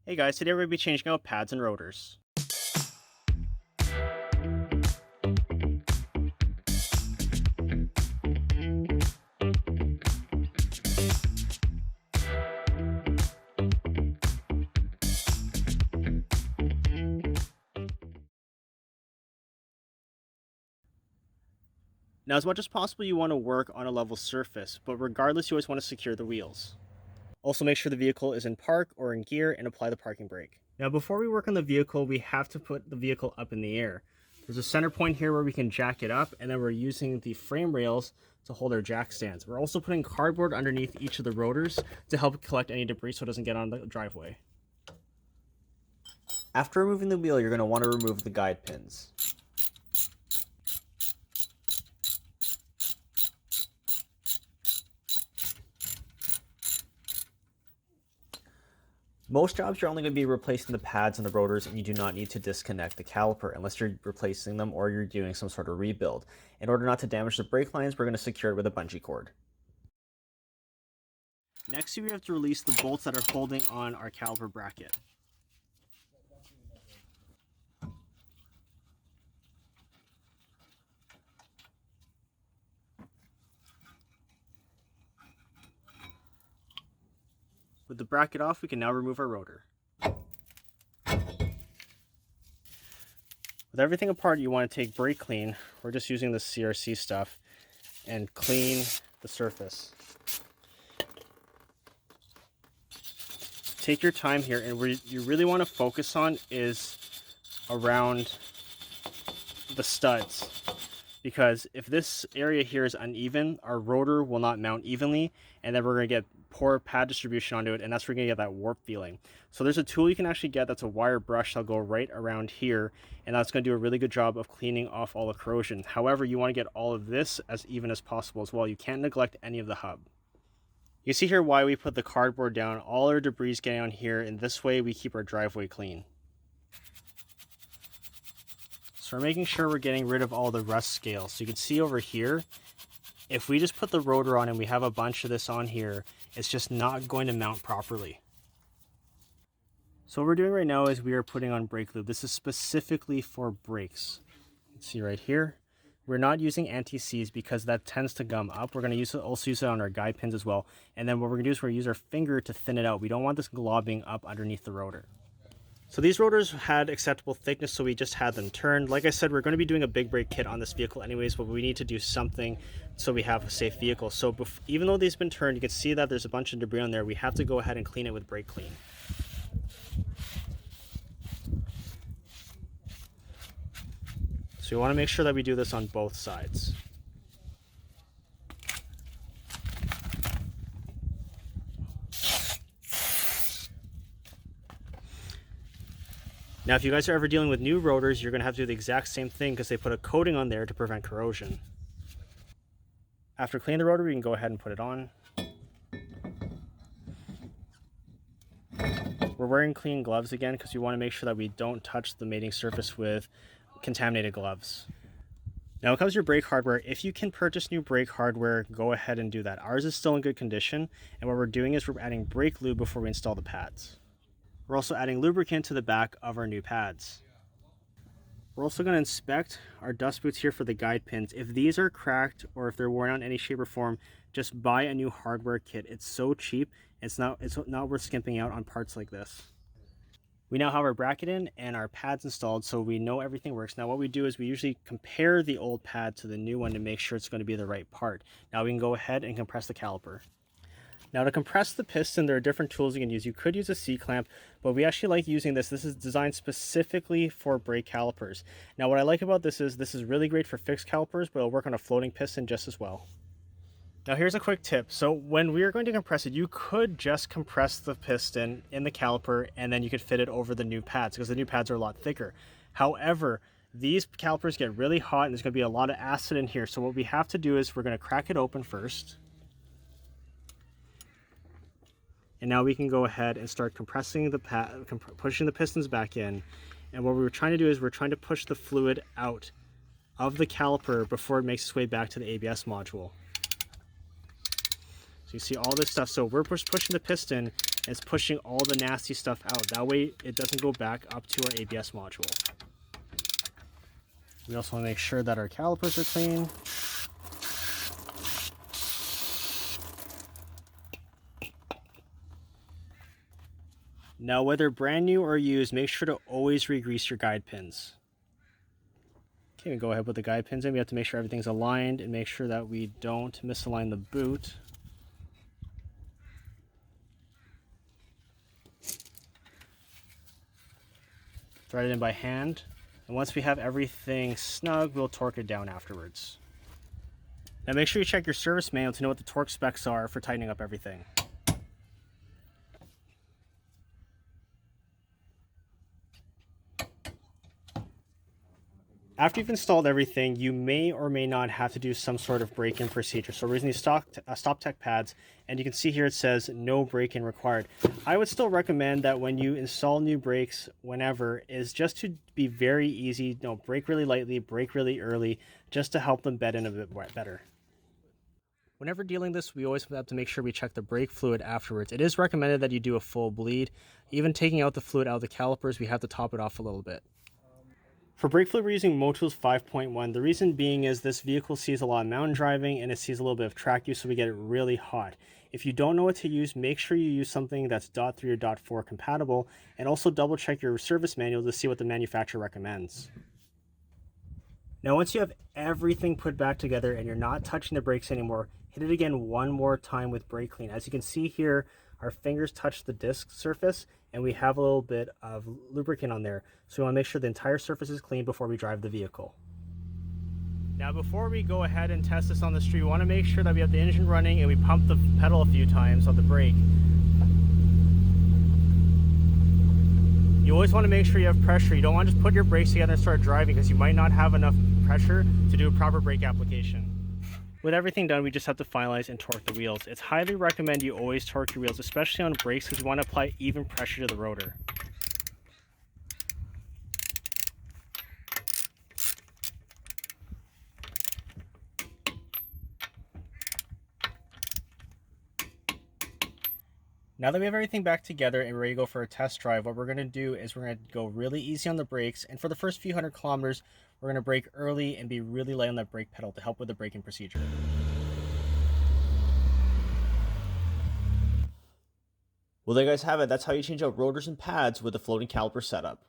Hey guys, today we're going to be changing out pads and rotors. Now, as much as possible, you want to work on a level surface, but regardless, you always want to secure the wheels. Also, make sure the vehicle is in park or in gear and apply the parking brake. Now, before we work on the vehicle, we have to put the vehicle up in the air. There's a center point here where we can jack it up, and then we're using the frame rails to hold our jack stands. We're also putting cardboard underneath each of the rotors to help collect any debris so it doesn't get on the driveway. After removing the wheel, you're going to want to remove the guide pins. Most jobs you're only going to be replacing the pads and the rotors, and you do not need to disconnect the caliper unless you're replacing them or you're doing some sort of rebuild. In order not to damage the brake lines, we're going to secure it with a bungee cord. Next, we have to release the bolts that are holding on our caliper bracket. With the bracket off, we can now remove our rotor. With everything apart, you want to take brake clean. We're just using the CRC stuff and clean the surface. Take your time here, and where you really want to focus on is around the studs, because if this area here is uneven, our rotor will not mount evenly, and then we're going to get poor pad distribution onto it, and that's where you're going to get that warp feeling. So there's a tool you can actually get that's a wire brush that'll go right around here, and that's going to do a really good job of cleaning off all the corrosion. However, you want to get all of this as even as possible as well. You can't neglect any of the hub. You see here why we put the cardboard down. All our debris is getting on here, and this way we keep our driveway clean. So we're making sure we're getting rid of all the rust scales. So you can see over here, if we just put the rotor on and we have a bunch of this on here, it's just not going to mount properly. So what we're doing right now is we are putting on brake lube. This is specifically for brakes. You can see right here. We're not using anti-seize because that tends to gum up. We're going to also use it on our guide pins as well. And then what we're going to do is we're going to use our finger to thin it out. We don't want this globbing up underneath the rotor. So these rotors had acceptable thickness, so we just had them turned. Like I said, we're going to be doing a big brake kit on this vehicle anyways, but we need to do something so we have a safe vehicle. So even though these have been turned, you can see that there's a bunch of debris on there. We have to go ahead and clean it with brake clean. So you want to make sure that we do this on both sides. Now, if you guys are ever dealing with new rotors, you're going to have to do the exact same thing because they put a coating on there to prevent corrosion. After cleaning the rotor, we can go ahead and put it on. We're wearing clean gloves again because we want to make sure that we don't touch the mating surface with contaminated gloves. Now, when it comes to your brake hardware, if you can purchase new brake hardware, go ahead and do that. Ours is still in good condition, and what we're doing is we're adding brake lube before we install the pads. We're also adding lubricant to the back of our new pads. We're also going to inspect our dust boots here for the guide pins. If these are cracked or if they're worn out in any shape or form, just buy a new hardware kit. It's so cheap, it's not worth skimping out on parts like this. We now have our bracket in and our pads installed, so we know everything works. Now what we do is we usually compare the old pad to the new one to make sure it's going to be the right part. Now we can go ahead and compress the caliper. Now to compress the piston, there are different tools you can use. You could use a C-clamp, but we actually like using this. This is designed specifically for brake calipers. Now what I like about this is really great for fixed calipers, but it'll work on a floating piston just as well. Now here's a quick tip. So when we are going to compress it, you could just compress the piston in the caliper and then you could fit it over the new pads because the new pads are a lot thicker. However, these calipers get really hot and there's going to be a lot of acid in here. So what we have to do is we're going to crack it open first. And now we can go ahead and start compressing the pushing the pistons back in. And what we were trying to do is we're trying to push the fluid out of the caliper before it makes its way back to the ABS module. So you see all this stuff. So we're pushing the piston and it's pushing all the nasty stuff out. That way it doesn't go back up to our ABS module. We also want to make sure that our calipers are clean. Now, whether brand new or used, make sure to always re-grease your guide pins. Okay, we go ahead with the guide pins in. We have to make sure everything's aligned and make sure that we don't misalign the boot. Thread it in by hand. And once we have everything snug, we'll torque it down afterwards. Now make sure you check your service manual to know what the torque specs are for tightening up everything. After you've installed everything, you may or may not have to do some sort of break-in procedure. So we're using these stop tech pads, and you can see here it says no break-in required. I would still recommend that when you install new brakes, whenever, is just to be very easy. Brake really lightly, brake really early, just to help them bed in a bit better. Whenever dealing this, we always have to make sure we check the brake fluid afterwards. It is recommended that you do a full bleed. Even taking out the fluid out of the calipers, we have to top it off a little bit. For brake fluid, we're using Motu's 5.1. The reason being is this vehicle sees a lot of mountain driving and it sees a little bit of track use, so we get it really hot. If you don't know what to use, make sure you use something that's .3 or .4 compatible, and also double check your service manual to see what the manufacturer recommends. Now, once you have everything put back together and you're not touching the brakes anymore, hit it again one more time with brake clean. As you can see here, our fingers touch the disc surface and we have a little bit of lubricant on there. So we want to make sure the entire surface is clean before we drive the vehicle. Now, before we go ahead and test this on the street, we want to make sure that we have the engine running and we pump the pedal a few times on the brake. You always want to make sure you have pressure. You don't want to just put your brakes together and start driving because you might not have enough pressure to do a proper brake application. With everything done, we just have to finalize and torque the wheels. It's highly recommended you always torque your wheels, especially on brakes, because you want to apply even pressure to the rotor. Now that we have everything back together and we're ready to go for a test drive, what we're going to do is we're going to go really easy on the brakes, and for the first few hundred kilometers, we're going to brake early and be really light on that brake pedal to help with the braking procedure. Well, there you guys have it. That's how you change out rotors and pads with a floating caliper setup.